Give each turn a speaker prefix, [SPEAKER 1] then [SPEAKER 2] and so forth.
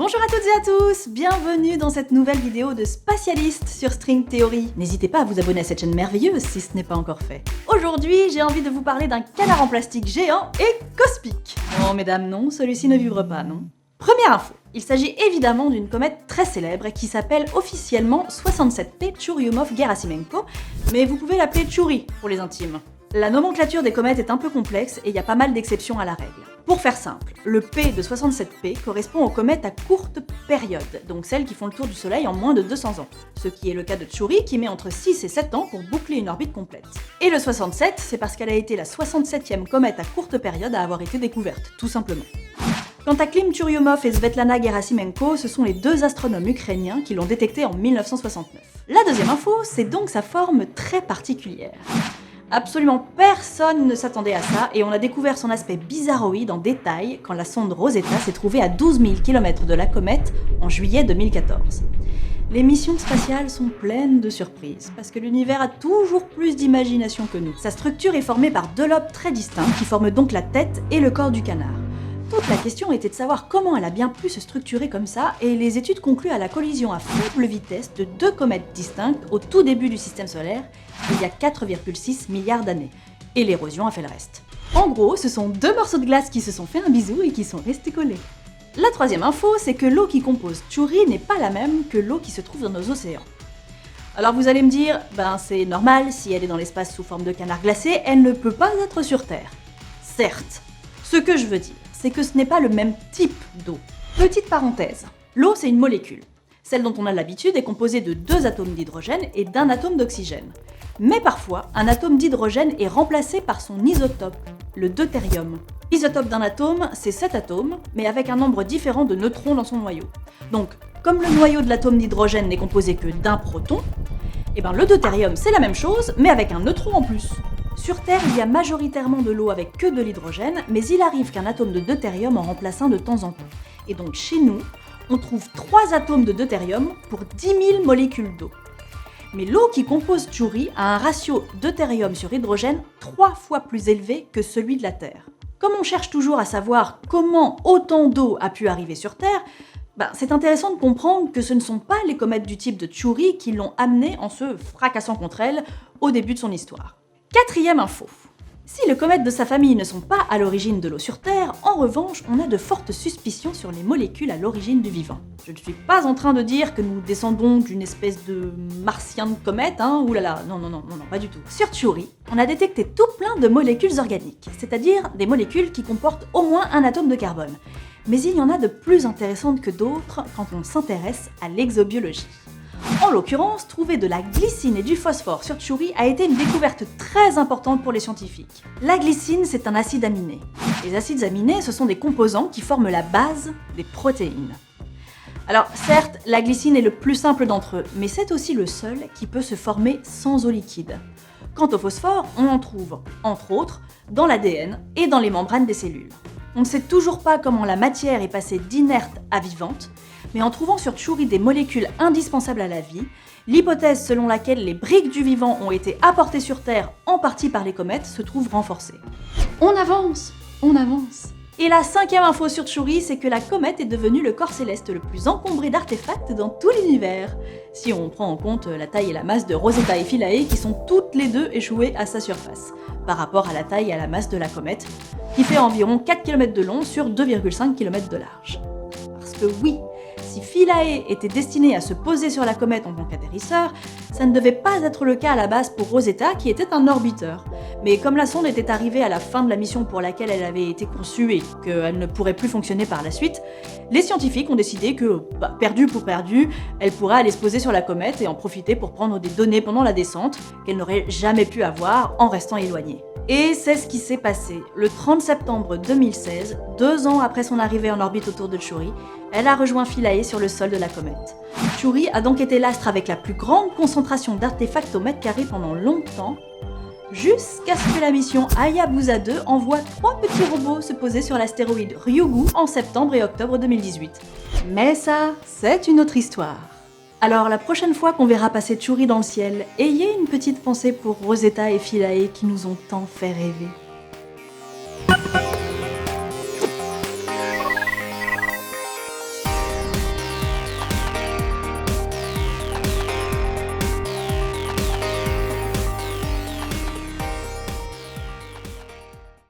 [SPEAKER 1] Bonjour à toutes et à tous, bienvenue dans cette nouvelle vidéo de Spatialist sur String Theory. N'hésitez pas à vous abonner à cette chaîne merveilleuse si ce n'est pas encore fait. Aujourd'hui, j'ai envie de vous parler d'un canard en plastique géant et cosmique. Non mesdames, non, celui-ci ne vibre pas, non. Première info, il s'agit évidemment d'une comète très célèbre qui s'appelle officiellement 67P Churyumov-Gerasimenko, mais vous pouvez l'appeler Chury pour les intimes. La nomenclature des comètes est un peu complexe et il y a pas mal d'exceptions à la règle. Pour faire simple, le P de 67P correspond aux comètes à courte période, donc celles qui font le tour du Soleil en moins de 200 ans, ce qui est le cas de Chury qui met entre 6 et 7 ans pour boucler une orbite complète. Et le 67, c'est parce qu'elle a été la 67e comète à courte période à avoir été découverte, tout simplement. Quant à Klim Churyumov et Svetlana Gerasimenko, ce sont les deux astronomes ukrainiens qui l'ont détectée en 1969. La deuxième info, c'est donc sa forme très particulière. Absolument personne ne s'attendait à ça et on a découvert son aspect bizarroïde en détail quand la sonde Rosetta s'est trouvée à 12 000 km de la comète en juillet 2014. Les missions spatiales sont pleines de surprises, parce que l'univers a toujours plus d'imagination que nous. Sa structure est formée par deux lobes très distincts qui forment donc la tête et le corps du canard. Toute la question était de savoir comment elle a bien pu se structurer comme ça, et les études concluent à la collision à faible vitesse de deux comètes distinctes au tout début du système solaire, il y a 4,6 milliards d'années. Et l'érosion a fait le reste. En gros, ce sont deux morceaux de glace qui se sont fait un bisou et qui sont restés collés. La troisième info, c'est que l'eau qui compose Chury n'est pas la même que l'eau qui se trouve dans nos océans. Alors vous allez me dire, c'est normal, si elle est dans l'espace sous forme de canard glacé, elle ne peut pas être sur Terre. Certes. Ce que je veux dire, c'est que ce n'est pas le même type d'eau. Petite parenthèse, l'eau c'est une molécule. Celle dont on a l'habitude est composée de deux atomes d'hydrogène et d'un atome d'oxygène. Mais parfois, un atome d'hydrogène est remplacé par son isotope, le deutérium. L'isotope d'un atome, c'est 7 atomes, mais avec un nombre différent de neutrons dans son noyau. Donc, comme le noyau de l'atome d'hydrogène n'est composé que d'un proton, le deutérium c'est la même chose, mais avec un neutron en plus. Sur Terre, il y a majoritairement de l'eau avec que de l'hydrogène, mais il arrive qu'un atome de deutérium en remplace un de temps en temps. Et donc chez nous, on trouve 3 atomes de deutérium pour 10 000 molécules d'eau. Mais l'eau qui compose Chury a un ratio deutérium sur hydrogène 3 fois plus élevé que celui de la Terre. Comme on cherche toujours à savoir comment autant d'eau a pu arriver sur Terre, c'est intéressant de comprendre que ce ne sont pas les comètes du type de Chury qui l'ont amenée en se fracassant contre elle au début de son histoire. Quatrième info. Si les comètes de sa famille ne sont pas à l'origine de l'eau sur Terre, en revanche, on a de fortes suspicions sur les molécules à l'origine du vivant. Je ne suis pas en train de dire que nous descendons d'une espèce de martien de comète, oulala, non, pas du tout. Sur Chury, on a détecté tout plein de molécules organiques, c'est-à-dire des molécules qui comportent au moins un atome de carbone. Mais il y en a de plus intéressantes que d'autres quand on s'intéresse à l'exobiologie. En l'occurrence, trouver de la glycine et du phosphore sur Chury a été une découverte très importante pour les scientifiques. La glycine, c'est un acide aminé. Les acides aminés, ce sont des composants qui forment la base des protéines. Alors certes, la glycine est le plus simple d'entre eux, mais c'est aussi le seul qui peut se former sans eau liquide. Quant au phosphore, on en trouve, entre autres, dans l'ADN et dans les membranes des cellules. On ne sait toujours pas comment la matière est passée d'inerte à vivante, mais en trouvant sur Chury des molécules indispensables à la vie, l'hypothèse selon laquelle les briques du vivant ont été apportées sur Terre en partie par les comètes se trouve renforcée. On avance. Et la cinquième info sur Chury, c'est que la comète est devenue le corps céleste le plus encombré d'artefacts dans tout l'univers, si on prend en compte la taille et la masse de Rosetta et Philae qui sont toutes les deux échouées à sa surface, par rapport à la taille et à la masse de la comète, qui fait environ 4 km de long sur 2,5 km de large. Parce que oui, si Philae était destiné à se poser sur la comète en tant qu'atterrisseur, ça ne devait pas être le cas à la base pour Rosetta qui était un orbiteur. Mais comme la sonde était arrivée à la fin de la mission pour laquelle elle avait été conçue et qu'elle ne pourrait plus fonctionner par la suite, les scientifiques ont décidé que, perdu pour perdu, elle pourrait aller se poser sur la comète et en profiter pour prendre des données pendant la descente qu'elle n'aurait jamais pu avoir en restant éloignée. Et c'est ce qui s'est passé. Le 30 septembre 2016, 2 ans après son arrivée en orbite autour de Chury, elle a rejoint Philae sur le sol de la comète. Chury a donc été l'astre avec la plus grande concentration d'artefacts au mètre carré pendant longtemps, jusqu'à ce que la mission Hayabusa 2 envoie 3 petits robots se poser sur l'astéroïde Ryugu en septembre et octobre 2018. Mais ça, c'est une autre histoire. Alors la prochaine fois qu'on verra passer Chury dans le ciel, ayez une petite pensée pour Rosetta et Philae qui nous ont tant fait rêver.